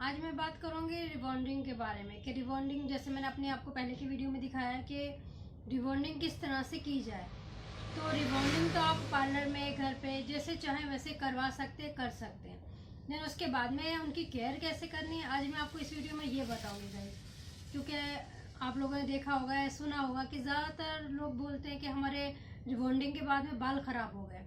आज मैं बात करूंगी रिबॉन्डिंग के बारे में कि रिबॉन्डिंग जैसे मैंने अपने आपको पहले की वीडियो में दिखाया है कि रिबॉन्डिंग किस तरह से की जाए। तो रिबॉन्डिंग तो आप पार्लर में घर पे जैसे चाहें वैसे करवा सकते हैं, कर सकते हैं। लेकिन उसके बाद में उनकी केयर कैसे करनी है आज मैं आपको इस वीडियो में ये बताऊंगी गाइस। क्योंकि आप लोगों ने देखा होगा या सुना होगा कि ज़्यादातर लोग बोलते हैं कि हमारे रिबॉन्डिंग के बाद में बाल ख़राब हो गए।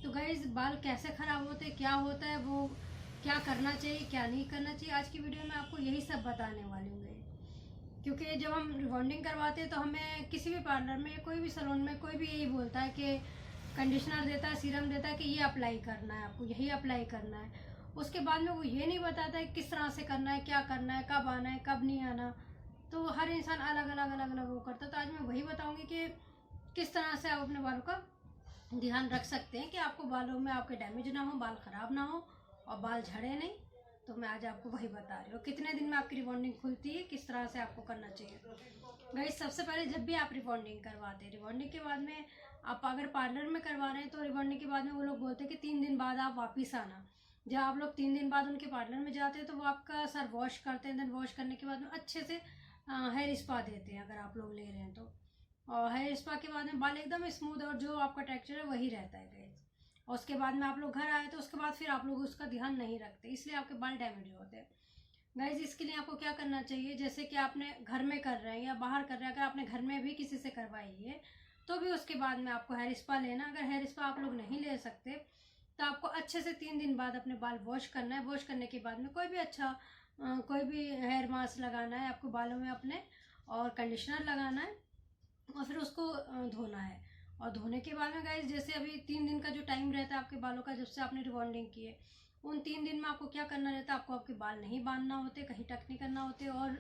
तो गाइस बाल कैसे ख़राब होते हैं, क्या होता है, वो क्या करना चाहिए क्या नहीं करना चाहिए, आज की वीडियो में आपको यही सब बताने वाली हूँ। क्योंकि जब हम रिबॉन्डिंग करवाते हैं तो हमें किसी भी पार्लर में कोई भी सैलून में कोई भी यही बोलता है कि कंडीशनर देता है, सीरम देता है कि ये अप्लाई करना है, आपको यही अप्लाई करना है। उसके बाद में वो ये नहीं बताता है किस तरह से करना है, क्या करना है, कब आना है, कब नहीं आना। तो हर इंसान अलग अलग अलग अलग वो करता है। तो आज मैं वही बताऊँगी कि किस तरह से आप अपने बालों का ध्यान रख सकते हैं कि आपको बालों में आपके डैमेज ना हो, बाल ख़राब ना हो और बाल झड़े नहीं। तो मैं आज आपको वही बता रही हूँ कितने दिन में आपकी रिबॉन्डिंग खुलती है, किस तरह से आपको करना चाहिए। गाइस सबसे पहले जब भी आप रिबॉन्डिंग करवाते हैं, रिबॉन्डिंग के बाद में आप अगर पार्लर में करवा रहे हैं तो रिबॉन्डिंग के बाद में वो लोग बोलते हैं कि 3 दिन बाद आप वापस आना। जब आप लोग 3 दिन बाद उनके पार्लर में जाते हैं तो वो आपका सर वॉश करते हैं। देन वॉश करने के बाद में अच्छे से हेयर स्पा देते हैं अगर आप लोग ले रहे हैं तो। और हेयर स्पा के बाद में बाल एकदम स्मूथ और जो आपका टेक्सचर है वही रहता है गाइस। और उसके बाद में आप लोग घर आए तो उसके बाद फिर आप लोग उसका ध्यान नहीं रखते, इसलिए आपके बाल डैमेज होते हैं। गाइज इसके लिए आपको क्या करना चाहिए, जैसे कि आपने घर में कर रहे हैं या बाहर कर रहे हैं, अगर आपने घर में भी किसी से करवाई है तो भी उसके बाद में आपको हेयर स्पा लेना। अगर हेयर स्पा आप लोग नहीं ले सकते तो आपको अच्छे से 3 दिन बाद अपने बाल वॉश करना है। वॉश करने के बाद में कोई भी अच्छा कोई भी हेयर मास्क लगाना है आपको बालों में अपने, और कंडीशनर लगाना है और फिर उसको धोना है। और धोने के बाद में गाइस जैसे अभी 3 दिन का जो टाइम रहता है आपके बालों का, जब से आपने रिबॉन्डिंग की है उन 3 दिन में आपको क्या करना रहता है, आपको आपके बाल नहीं बांधना होते, कहीं टक नहीं करना होते और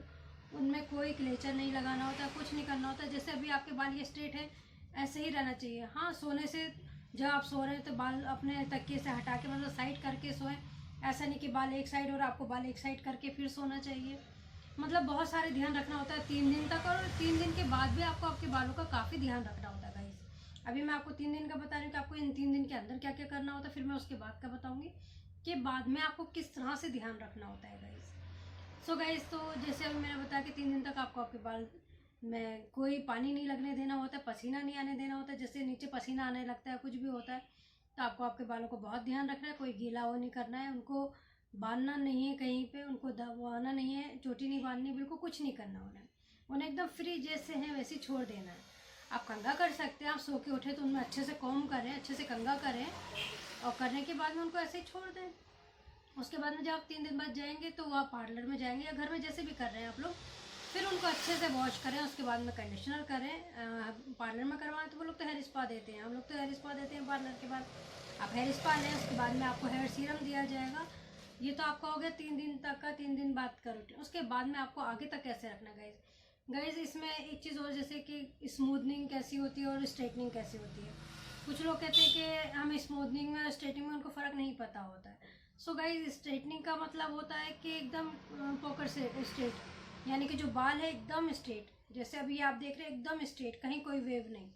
उनमें कोई क्लेचर नहीं लगाना होता, कुछ नहीं करना होता। जैसे अभी आपके बाल ये स्ट्रेट है ऐसे ही रहना चाहिए। हाँ, सोने से जब आप सो रहे हैं तो बाल अपने तकिए से हटा के मतलब साइड करके सोएं। ऐसा नहीं कि बाल एक साइड और आपको बाल एक साइड करके फिर सोना चाहिए। मतलब बहुत सारे ध्यान रखना होता है 3 दिन तक, और 3 दिन के बाद भी आपको आपके बालों का काफ़ी ध्यान रखना होता है गाइस। अभी मैं आपको 3 दिन का बता रही हूँ कि आपको इन 3 दिन के अंदर क्या क्या करना होता है, फिर मैं उसके बाद का बताऊंगी कि बाद में आपको किस तरह से ध्यान रखना होता है गाइस। सो गाइस तो जैसे अभी मैंने बताया कि 3 दिन तक आपको आपके बाल में कोई पानी नहीं लगने देना होता है, पसीना नहीं आने देना होता है। जैसे नीचे पसीना आने लगता है, कुछ भी होता है तो आपको आपके बालों को बहुत ध्यान रखना है। कोई गीला वो नहीं करना है, उनको बांधना नहीं है कहीं पे, उनको दबाना नहीं है, चोटी नहीं बांधनी, बिल्कुल कुछ नहीं करना उन्हें एकदम फ्री जैसे हैं वैसे छोड़ देना है। आप कंघा कर सकते हैं, आप सो के उठे तो उनमें अच्छे से कॉम्ब करें, अच्छे से कंघा करें और करने के बाद में उनको ऐसे ही छोड़ दें। उसके बाद में जब आप 3 दिन बाद जाएंगे तो वो आप पार्लर में जाएंगे या घर में जैसे भी कर रहे हैं आप लोग, फिर उनको अच्छे से वॉश करें। उसके बाद में कंडीशनर करें। पार्लर में करवाएं तो वो लोग तो हेयर स्पा देते हैं, हम लोग तो हेयर स्पा देते हैं पार्लर के बाद। आप हेयर स्पा लें, उसके बाद में आपको हेयर सीरम दिया जाएगा। ये तो आपका हो गया 3 दिन तक का, 3 दिन बाद का रूटीन। उसके बाद में आपको आगे तक कैसे रखना गाइज। गाइज इसमें एक चीज़ और, जैसे कि स्मूथनिंग कैसी होती है और स्ट्रेटनिंग कैसी होती है। कुछ लोग कहते हैं कि हमें स्मूथनिंग में और स्ट्रेटनिंग में उनको फ़र्क नहीं पता होता है। सो गाइज स्ट्रेटनिंग का मतलब होता है कि एकदम पॉकर से स्ट्रेट, यानी कि जो बाल है एकदम स्ट्रेट, जैसे अभी आप देख रहे हैं एकदम स्ट्रेट, कहीं कोई वेव नहीं,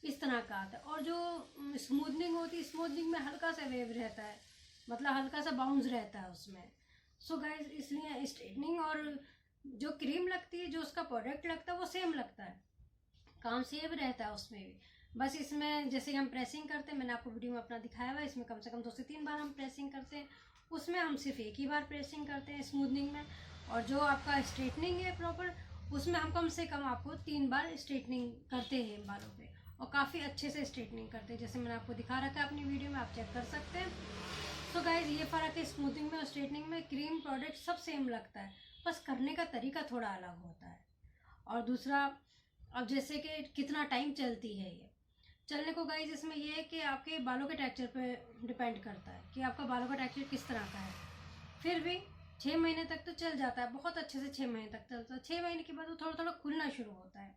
इस तरह का आता है। और जो स्मूथनिंग होती है, स्मूथनिंग में हल्का सा वेव रहता है, मतलब हल्का सा बाउंस रहता है उसमें। सो गाइज इसलिए स्ट्रेटनिंग और जो क्रीम लगती है, जो उसका प्रोडक्ट लगता है वो सेम लगता है, काम सेम रहता है उसमें भी। बस इसमें जैसे हम प्रेसिंग करते हैं, मैंने आपको वीडियो में अपना दिखाया हुआ है, इसमें कम से कम 2 से 3 बार हम प्रेसिंग करते हैं, उसमें हम सिर्फ एक ही बार प्रेसिंग करते हैं स्मूथनिंग में। और जो आपका स्ट्रेटनिंग है प्रॉपर, उसमें हम कम से कम आपको 3 बार स्ट्रेटनिंग करते हैं बालों पे, और काफ़ी अच्छे से स्ट्रेटनिंग करते हैं, जैसे मैंने आपको दिखा रखा है अपनी वीडियो में, आप चेक कर सकते हैं। तो गाइज ये फ़र्क है स्मूथिंग में और स्ट्रेटनिंग में। क्रीम प्रोडक्ट सब सेम लगता है, बस करने का तरीका थोड़ा अलग होता है। और दूसरा, अब जैसे कि कितना टाइम चलती है ये, चलने को गाइज इसमें ये है कि आपके बालों के टेक्सचर पे डिपेंड करता है कि आपका बालों का टेक्सचर किस तरह का है। फिर भी 6 महीने तक तो चल जाता है, बहुत अच्छे से 6 महीने तक चलता है। 6 महीने के बाद वो थोड़ा थोड़ा खुलना शुरू होता है,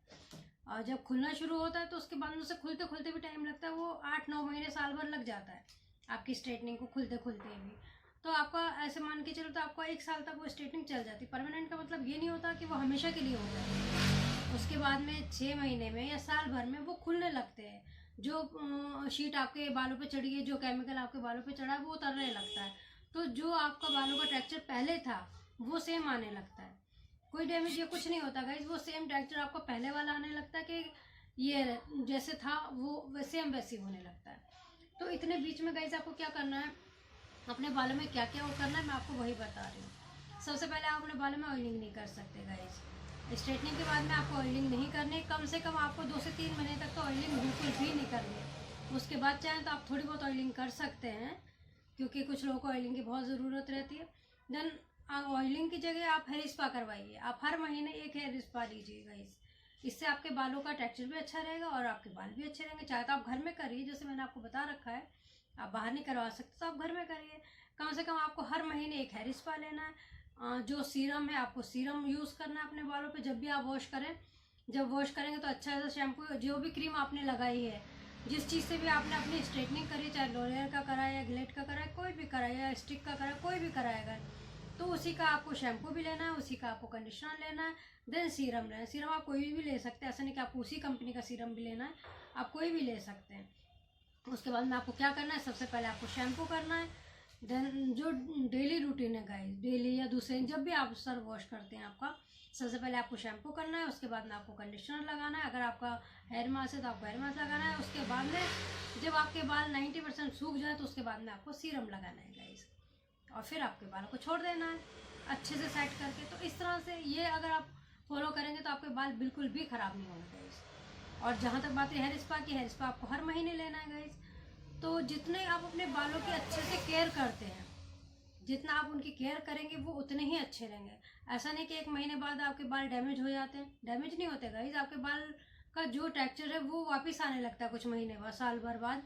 और जब खुलना शुरू होता है तो उसके बाद उसे खुलते खुलते भी टाइम लगता है, वो 8-9 महीने साल भर लग जाता है आपकी स्ट्रेटनिंग को खुलते खुलते भी। तो आपका ऐसे मान के चलो तो आपका 1 साल तक वो स्ट्रेटनिंग चल जाती है। परमानेंट का मतलब ये नहीं होता कि वो हमेशा के लिए हो जाए, उसके बाद में 6 महीने में या साल भर में वो खुलने लगते हैं। जो शीट आपके बालों पे चढ़ी है, जो केमिकल आपके बालों पे चढ़ा है वो उतरने लगता है। तो जो आपका बालों का टेक्सचर पहले था वो सेम आने लगता है। कोई डैमेज या कुछ नहीं होता गाइज, वो सेम टेक्सचर आपको पहले वाला आने लगता है कि ये जैसे था वो सेम वैसे होने लगता है। तो इतने बीच में गाइज आपको क्या करना है, अपने बालों में क्या क्या वो करना है मैं आपको वही बता रही हूँ। सबसे पहले आप अपने बालों में ऑयलिंग नहीं कर सकते गाइज। स्ट्रेटनिंग के बाद में आपको ऑयलिंग नहीं करनी, कम से कम आपको 2 से 3 महीने तक तो ऑयलिंग बिल्कुल भी नहीं करनी है। उसके बाद चाहें तो आप थोड़ी बहुत ऑयलिंग कर सकते हैं, क्योंकि कुछ लोगों को ऑयलिंग की बहुत ज़रूरत रहती है। देन ऑयलिंग की जगह आप हेयर स्पा करवाइए। आप हर महीने एक हेयर स्पा लीजिए गाइज। इससे आपके बालों का टेक्सचर भी अच्छा रहेगा और आपके बाल भी अच्छे रहेंगे। चाहे तो आप घर में करिए, जैसे मैंने आपको बता रखा है, आप बाहर नहीं करवा सकते तो आप घर में करिए। कम से कम आपको हर महीने एक हेयर स्पा लेना है। जो सीरम है, आपको सीरम यूज़ करना है अपने बालों पे जब भी आप वॉश करें। जब वॉश करेंगे तो अच्छा सा शैम्पू, जो भी क्रीम आपने लगाई है, जिस चीज़ से भी आपने अपनी स्ट्रेटनिंग करी, चाहे लोरियल का कराया या ग्लेड का कराया, कोई भी कराया या स्टिक का कराया, कोई भी कराएगा, तो उसी का आपको शैम्पू भी लेना है, उसी का आपको कंडीशनर लेना है। देन सीरम लेना है। सीरम आप कोई भी ले सकते हैं, ऐसा नहीं कि आपको उसी कंपनी का सीरम भी लेना है, आप कोई भी ले सकते हैं। उसके बाद में आपको क्या करना है, सबसे पहले आपको शैम्पू करना है। देन जो डेली रूटीन है गाइस, डेली या दूसरे जब भी आप सर वॉश करते हैं आपका, सबसे पहले आपको शैम्पू करना है। उसके बाद में आपको कंडीशनर लगाना है। अगर आपका हेयर मास्क है तो आपको हेयर मास्क लगाना है। उसके बाद में जब आपके बाल 90% सूख जाए तो उसके बाद में आपको सीरम लगाना है गाइस, और फिर आपके बालों को छोड़ देना है अच्छे से सेट करके। तो इस तरह से ये अगर आप फॉलो करेंगे तो आपके बाल बिल्कुल भी ख़राब नहीं होंगे गाइस। और जहाँ तक बात है हेयर स्पा की, हेयर स्पा आपको हर महीने लेना है गाइस। तो जितने आप अपने बालों की अच्छे से केयर करते हैं, जितना आप उनकी केयर करेंगे वो उतने ही अच्छे रहेंगे। ऐसा नहीं कि 1 महीने बाद आपके बाल डैमेज हो जाते हैं, डैमेज नहीं होते गाइस। आपके बाल का जो टेक्सचर है वो वापस आने लगता है कुछ महीने बाद, साल भर बाद।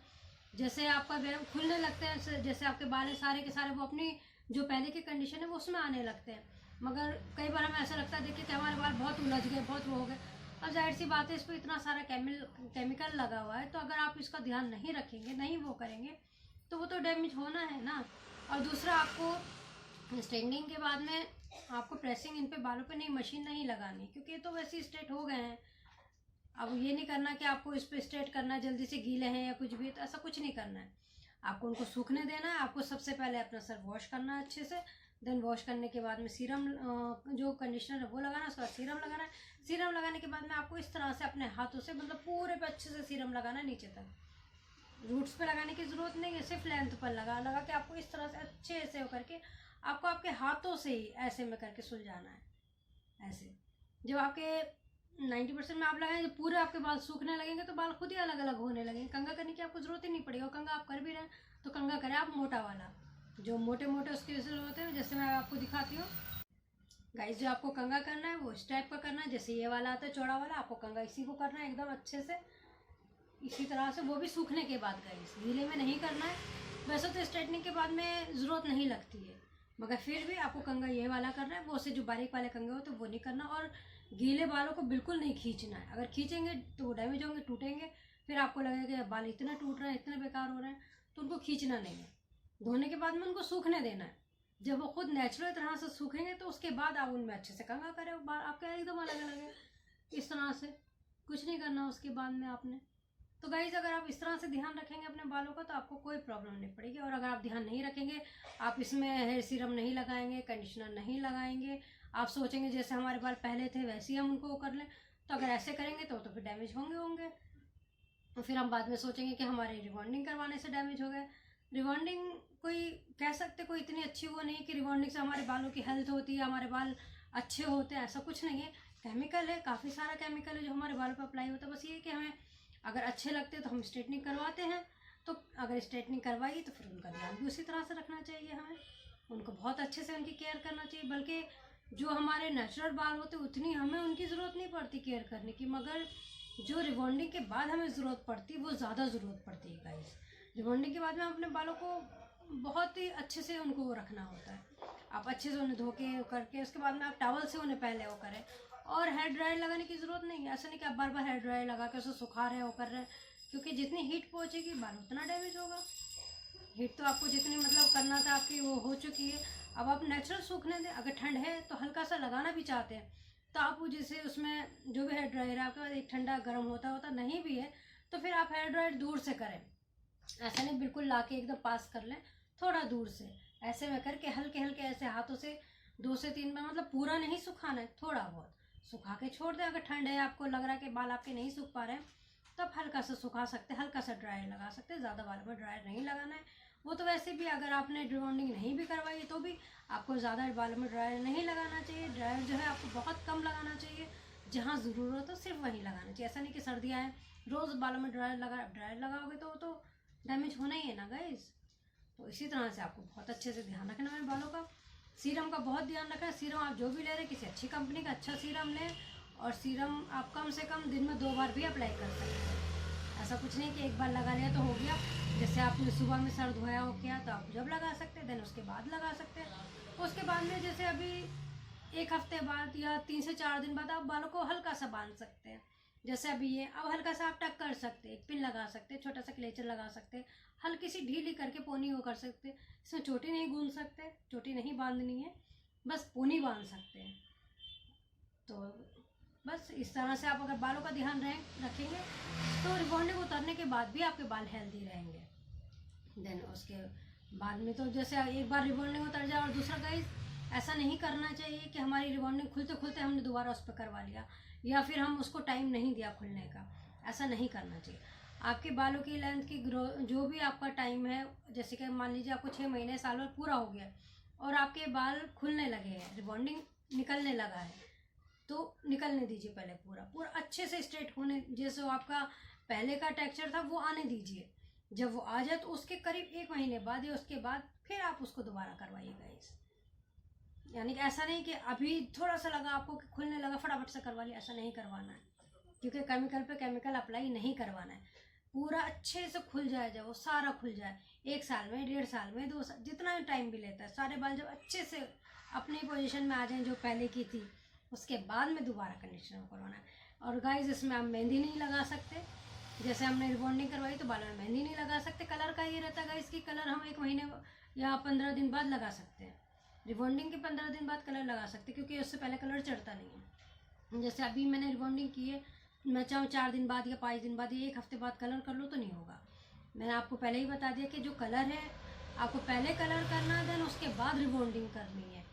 जैसे आपका खुलने लगते हैं, जैसे आपके बाल है सारे के सारे वो अपनी जो पहले की कंडीशन है वो उसमें आने लगते हैं। मगर कई बार हमें ऐसा लगता है देखिए कि हमारे बाल बहुत उलझ गए, बहुत वो हो गए। अब जाहिर सी बात है, इस पर इतना सारा केमिकल लगा हुआ है, तो अगर आप इसका ध्यान नहीं रखेंगे, नहीं वो करेंगे, तो वो तो डैमेज होना है ना। और दूसरा, आपको स्ट्रेटनिंग के बाद में आपको प्रेसिंग इन पे बालों पे नहीं, मशीन नहीं लगानी, क्योंकि ये तो वैसे ही स्ट्रेट हो गए हैं। अब ये नहीं करना कि आपको इस पे स्ट्रेट करना है, जल्दी से गीले हैं या कुछ भी, तो ऐसा कुछ नहीं करना है। आपको उनको सूखने देना है। आपको सबसे पहले अपना सर वॉश करना है अच्छे से। देन वॉश करने के बाद में सीरम, जो कंडीशनर है वो लगाना है। उसके बाद सीरम लगाना है। सीरम लगाने के बाद में आपको इस तरह से अपने हाथों से, मतलब पूरे पे अच्छे से सीरम लगाना है नीचे तक। रूट्स पे लगाने की ज़रूरत नहीं है, सिर्फ लेंथ पर लगा के आपको इस तरह से अच्छे से होकर के आपको आपके हाथों से ही ऐसे में करके सुलझाना है। ऐसे जब आपके 90% में आप लगाएंगे, जब पूरे आपके बाल सूखने लगेंगे तो बाल खुद ही अलग अलग होने लगेंगे। कंघा करने की आपको ज़रूरत ही नहीं पड़ेगी। और कंघा आप कर भी रहे हैं तो कंघा करें आप मोटा वाला, जो मोटे मोटे उसके वजह होते हैं, जैसे मैं आपको दिखाती हूँ गाइस। जो आपको कंघा करना है वो इस टाइप का करना है, जैसे ये वाला आता है चौड़ा वाला, आपको कंघा इसी को करना है एकदम अच्छे से, इसी तरह से। वो भी सूखने के बाद गाइस, गीले में नहीं करना है। वैसे तो स्ट्रेटनिंग के बाद में ज़रूरत नहीं लगती है, मगर फिर भी आपको कंघा ये वाला करना है। वो से जो बारीक वाले कंघे होते हैं वो नहीं करना। और गीले बालों को बिल्कुल नहीं खींचना है। अगर खींचेंगे तो वो डैमेज होंगे, टूटेंगे, फिर आपको लगेगा कि बाल इतना टूट रहे हैं, इतने बेकार हो रहे हैं। तो उनको खींचना नहीं है। धोने के बाद में उनको सूखने देना है। जब वो खुद नेचुरल तरह से सूखेंगे तो उसके बाद आप उनमें अच्छे से कंघा करें। बाल आपके एकदम अलग अलग है, इस तरह से कुछ नहीं करना उसके बाद में आपने। तो गाइज, अगर आप इस तरह से ध्यान रखेंगे अपने बालों का तो आपको कोई प्रॉब्लम नहीं पड़ेगी। और अगर आप ध्यान नहीं रखेंगे, आप इसमें हेयर सीरम नहीं लगाएंगे, कंडीशनर नहीं लगाएंगे, आप सोचेंगे जैसे हमारे बाल पहले थे वैसे ही हम उनको कर लें, तो अगर ऐसे करेंगे तो फिर डैमेज होंगे। तो फिर हम बाद में सोचेंगे कि हमारे रिबॉन्डिंग करवाने से डैमेज हो गए। रिबॉन्डिंग कोई कह सकते कोई इतनी अच्छी वो नहीं कि रिबॉन्डिंग से हमारे बालों की हेल्थ होती है, हमारे बाल अच्छे होते हैं, ऐसा कुछ नहीं है। केमिकल है, काफ़ी सारा केमिकल है जो हमारे बालों पर अप्लाई होता है। बस ये कि हमें अगर अच्छे लगते हैं तो हम स्ट्रेटनिंग करवाते हैं। तो अगर स्ट्रेटनिंग करवाई तो फिर उनका ध्यान भी उसी तरह से रखना चाहिए। हमें उनको बहुत अच्छे से उनकी केयर करना चाहिए। बल्कि जो हमारे नेचुरल बाल होते हैं उतनी हमें उनकी ज़रूरत नहीं पड़ती केयर करने की, मगर जो रिबॉन्डिंग के बाद हमें ज़रूरत पड़ती है वो ज़्यादा ज़रूरत पड़ती है गाइस। रिबॉन्डिंग के बाद में अपने बालों को बहुत ही अच्छे से उनको रखना होता है। आप अच्छे से उन्हें धो के करके उसके बाद में आप टॉवल से उन्हें पहले वो करें। और हेयर ड्रायर लगाने की ज़रूरत नहीं है। ऐसा नहीं कि आप बार बार हेयर ड्रायर लगा के उसे सुखा रहे हैं, वो कर रहे हैं, क्योंकि जितनी हीट पहुँचेगी बाल उतना डैमेज होगा। हीट तो आपको जितनी मतलब करना था आपकी वो हो चुकी है। अब आप नेचुरल सूखने दें। अगर ठंड है तो हल्का सा लगाना भी चाहते हैं तो आप वो जैसे उसमें जो भी हेयर ड्रायर है आपके पास एक ठंडा गर्म होता नहीं भी है तो फिर आप हेयर ड्रायर दूर से करें। ऐसा नहीं बिल्कुल ला के एकदम पास कर लें, थोड़ा दूर से ऐसे में करके हल्के हल्के ऐसे हाथों से 2 से 3 बार, मतलब पूरा नहीं सुखाना है, थोड़ा बहुत सुखा के छोड़ दें। अगर ठंड है, आपको लग रहा है कि बाल आपके नहीं सूख पा रहे हैं, तब हल्का सा सुखा सकते हैं, हल्का सा ड्रायर लगा सकते हैं। ज़्यादा बालों में ड्रायर नहीं लगाना है। वो तो वैसे भी अगर आपने रिबॉन्डिंग नहीं भी करवाई तो भी आपको ज़्यादा बालों में ड्रायर नहीं लगाना चाहिए। ड्रायर जो है आपको बहुत कम लगाना चाहिए, जहाँ ज़रूरत हो सिर्फ वहीं लगाना चाहिए। ऐसा नहीं कि सर्दियाँ हैं रोज़ बालों में ड्रायर लगाओगे तो डैमेज होना ही है ना गाइस। तो इसी तरह से आपको बहुत अच्छे से ध्यान रखना है बालों का। सीरम का बहुत ध्यान रखना है। सीरम आप जो भी ले रहे हैं किसी अच्छी कंपनी का अच्छा सीरम लें, और सीरम आप कम से कम दिन में 2 बार भी अप्लाई कर सकते हैं। ऐसा कुछ नहीं कि एक बार लगा लिया तो हो गया। जैसे आपने सुबह में सर धोया हो क्या तो आप जब लगा सकते हैं, देन उसके बाद लगा सकते हैं। उसके बाद में जैसे अभी 1 हफ्ते बाद या 3 से 4 दिन बाद आप बालों को हल्का सा बांध सकते हैं। जैसे अभी ये अब हल्का सा आप टक कर सकते हैं, एक पिन लगा सकते हैं, छोटा सा क्लेचर लगा सकते हैं, हल्की सी ढीली करके पोनी वो कर सकते हैं। इसमें चोटी नहीं गूंद सकते, चोटी नहीं बांधनी है, बस पोनी बांध सकते हैं। तो बस इस तरह से आप अगर बालों का ध्यान रखेंगे तो रिबॉन्डिंग उतरने के बाद भी आपके बाल हेल्दी रहेंगे। देन उसके बाद में तो जैसे एक बार रिबॉन्डिंग उतर जाए, और दूसरा गाइस ऐसा नहीं करना चाहिए कि हमारी रिबॉन्डिंग खुलते खुलते हमने दोबारा उस पर करवा लिया, या फिर हम उसको टाइम नहीं दिया खुलने का। ऐसा नहीं करना चाहिए। आपके बालों की लेंथ की ग्रो जो भी आपका टाइम है, जैसे कि मान लीजिए आपको 6 महीने साल भर पूरा हो गया और आपके बाल खुलने लगे हैं, रिबॉन्डिंग निकलने लगा है, तो निकलने दीजिए पहले पूरा पूरा अच्छे से स्ट्रेट होने, जैसे आपका पहले का टेक्सचर था वो आने दीजिए। जब वो आ जाए तो उसके करीब 1 महीने बाद या उसके बाद फिर आप उसको दोबारा करवाइएगा। यानी कि ऐसा नहीं कि अभी थोड़ा सा लगा आपको कि खुलने लगा फटाफट से करवा लिया, ऐसा नहीं करवाना है। क्योंकि केमिकल पे केमिकल अप्लाई नहीं करवाना है। पूरा अच्छे से खुल जाए, जब वो सारा खुल जाए 1 साल में, 1.5 साल में, 2 साल, जितना टाइम भी लेता है, सारे बाल जब अच्छे से अपनी पोजीशन में आ जाएं जो पहले की थी, उसके बाद में दोबारा कंडीशनर करवाना है। और गाइस इसमें आप मेहंदी नहीं लगा सकते। जैसे हमने रिबॉन्डिंग करवाई तो बालों में मेहंदी नहीं लगा सकते। कलर का ये रहता है गाइस कि कलर हम 1 महीने या 15 दिन बाद लगा सकते हैं। रिबॉन्डिंग के 15 दिन बाद कलर लगा सकते हैं, क्योंकि उससे पहले कलर चढ़ता नहीं है। जैसे अभी मैंने रिबॉन्डिंग की है, मैं चाहूँ 4 दिन बाद या 5 दिन बाद या 1 हफ्ते बाद कलर कर लो तो नहीं होगा। मैंने आपको पहले ही बता दिया कि जो कलर है आपको पहले कलर करना है, देन उसके बाद रिबॉन्डिंग करनी है।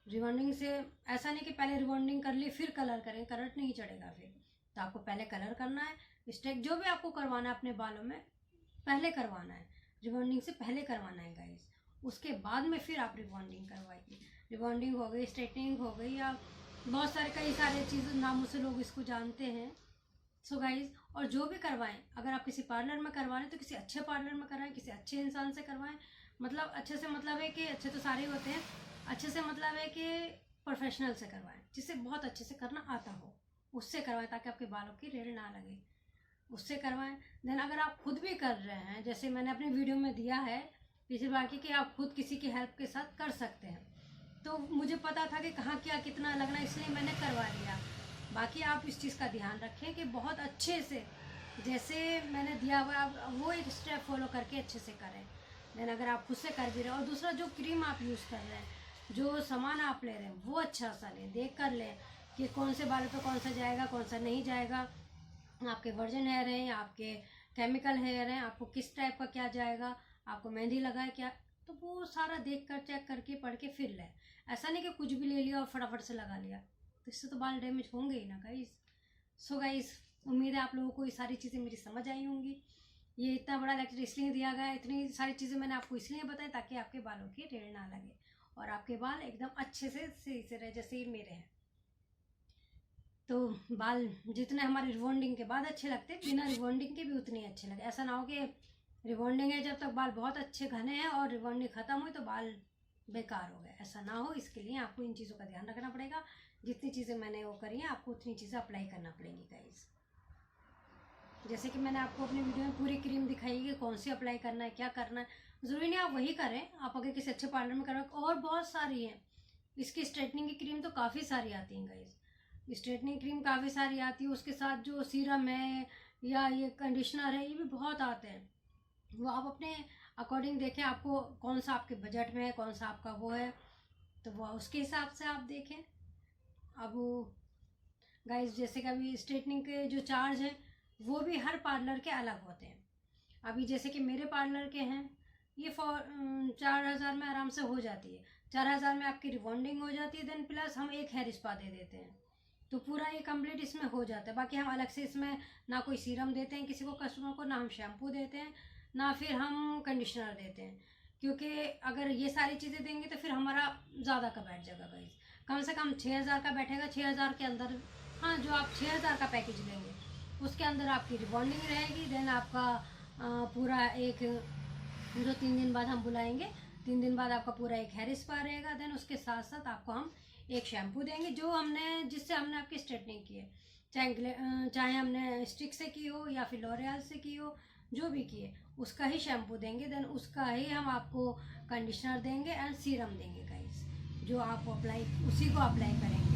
रिबॉन्डिंग से ऐसा नहीं कि पहले रिबॉन्डिंग कर ली फिर कलर करें, कलर नहीं चढ़ेगा फिर। तो आपको पहले कलर करना है, स्टेक जो भी आपको करवाना है अपने बालों में पहले करवाना है, रिबॉन्डिंग से पहले करवाना है गाइस। उसके बाद में फिर आप रिबॉन्डिंग करवाइए। रिबॉन्डिंग हो गई, स्ट्रेटनिंग हो गई, या बहुत सारे कई सारे चीज़ नामों से लोग इसको जानते हैं। सो गाइज, और जो भी करवाएं, अगर आप किसी पार्लर में करवा रहे हैं तो किसी अच्छे पार्लर में करवाएं, किसी अच्छे इंसान से करवाएं। मतलब अच्छे से मतलब है कि अच्छे तो सारे होते हैं, अच्छे से मतलब है कि प्रोफेशनल से करवाएं, जिससे बहुत अच्छे से करना आता हो, उससे करवाएं, ताकि आपके बालों की रेड़ ना लगे, उससे करवाएं। देन अगर आप खुद भी कर रहे हैं, जैसे मैंने अपनी वीडियो में दिया है पिछली बार की, कि आप खुद किसी की हेल्प के साथ कर सकते हैं, तो मुझे पता था कि कहाँ क्या कितना लगना, इसलिए मैंने करवा लिया। बाकी आप इस चीज़ का ध्यान रखें कि बहुत अच्छे से जैसे मैंने दिया हुआ आप वो एक स्टेप फॉलो करके अच्छे से करें। देन अगर आप खुद से कर भी रहे हैं, और दूसरा जो क्रीम आप यूज़ कर रहे हैं, जो सामान आप ले रहे हैं, वो अच्छा सा लें, देख कर लें कि कौन से बालों पे कौन सा जाएगा कौन सा नहीं जाएगा। आपके वर्जिन हेयर हैं या आपके केमिकल हेयर हैं, आपको किस टाइप का क्या जाएगा, आपको मेहंदी लगाए क्या, तो वो सारा देख कर चेक करके पढ़ के फिर लें। ऐसा नहीं कि कुछ भी ले लिया और फटाफट से लगा लिया, तो इससे तो बाल डैमेज होंगे ही ना गाइस। सो गाइस, उम्मीद है आप लोगों को ये सारी चीज़ें मेरी समझ आई होंगी। ये इतना बड़ा लेक्चर इसलिए दिया गया है, इतनी सारी चीज़ें मैंने आपको इसलिए बताई ताकि आपके बालों की टेढ़ ना लगे और आपके बाल एकदम अच्छे से सही से रहे, जैसे मेरे हैं। तो बाल जितने हमारे रिबॉन्डिंग के बाद अच्छे लगते हैं, बिना रिबॉन्डिंग के भी उतने अच्छे लगे। ऐसा ना हो कि रिबॉन्डिंग है जब तक बाल बहुत अच्छे घने हैं और रिबॉन्डिंग ख़त्म हुई तो बाल बेकार हो गए, ऐसा ना हो। इसके लिए आपको इन चीज़ों का ध्यान रखना पड़ेगा। जितनी चीज़ें मैंने वो करी हैं आपको उतनी चीज़ें अप्लाई करना पड़ेंगी गाइस। जैसे कि मैंने आपको अपनी वीडियो में पूरी क्रीम दिखाई है कि कौन सी अप्लाई करना है, क्या करना है। ज़रूरी नहीं आप वही करें, आप अगर किसी अच्छे पार्लर में करें, और बहुत सारी हैं। इसकी स्ट्रेटनिंग की क्रीम तो काफ़ी सारी आती हैं गाइस, स्ट्रेटनिंग क्रीम काफ़ी सारी आती है, उसके साथ जो सीरम है या ये कंडीशनर है, ये भी बहुत आते हैं। वो आप अपने अकॉर्डिंग देखें, आपको कौन सा आपके बजट में है, कौन सा आपका वो है, तो वो उसके हिसाब से आप देखें। अब गाइस जैसे कि अभी स्ट्रेटनिंग के जो चार्ज हैं वो भी हर पार्लर के अलग होते हैं। अभी जैसे कि मेरे पार्लर के हैं, ये 4,000 में आराम से हो जाती है। 4000 में आपकी रिबॉन्डिंग हो जाती है। देन प्लस हम एक हेयर स्पा दे देते हैं, तो पूरा ये कंप्लीट इसमें हो जाता है। बाकी हम अलग से इसमें ना कोई सीरम देते हैं किसी को, कस्टमर को, ना हम शैम्पू देते हैं, ना फिर हम कंडीशनर देते हैं, क्योंकि अगर ये सारी चीज़ें देंगे तो फिर हमारा ज़्यादा का बैठ जाएगा गाइस। कम से कम 6000 का बैठेगा। 6000 के अंदर, हाँ, जो आप 6000 का पैकेज लेंगे उसके अंदर आपकी रिबॉन्डिंग रहेगी। देन आपका पूरा एक, जो 3 दिन बाद हम बुलाएंगे, 3 दिन बाद आपका पूरा एक हेयर स्पा रहेगा। देन उसके साथ साथ आपको हम एक शैम्पू देंगे जो हमने, जिससे हमने आपकी स्ट्रेटनिंग की है, चाहे हमने स्टिक से की हो या फिर लॉरियल से की हो, जो भी की है उसका ही शैम्पू देंगे। देन उसका ही हम आपको कंडीशनर देंगे एंड सीरम देंगे गाइस, जो आप अप्लाई, उसी को अप्लाई करेंगे।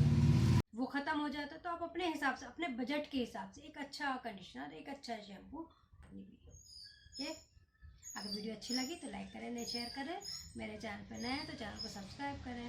वो ख़त्म हो जाता है तो आप अपने हिसाब से, अपने बजट के हिसाब से एक अच्छा कंडीशनर, एक अच्छा शैम्पू ओके। अगर वीडियो अच्छी लगी तो लाइक करें, नहीं शेयर करें। मेरे चैनल पर नए हैं तो चैनल को सब्सक्राइब करें।